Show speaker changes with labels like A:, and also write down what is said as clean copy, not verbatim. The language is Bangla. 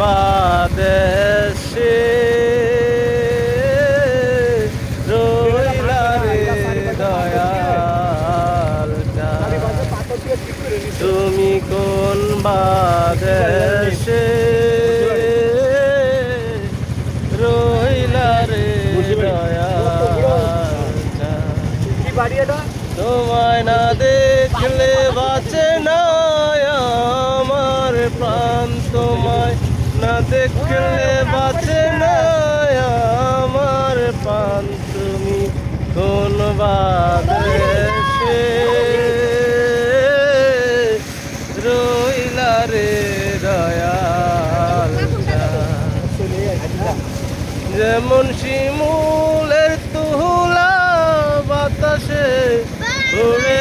A: বাদেশে রইলা রে দয়াল তুমি কোন বাদেশে রইলা রে দয়াল তোমায় না দেখলে বাঁচে না আমার প্রাণ তোমায় না দেখলে বাঁচে না আমার প্রাণ তুমি কোন বাদেশে রইলা রে দয়াল যেমন শিমুলের তুলা বাতাসে উড়ে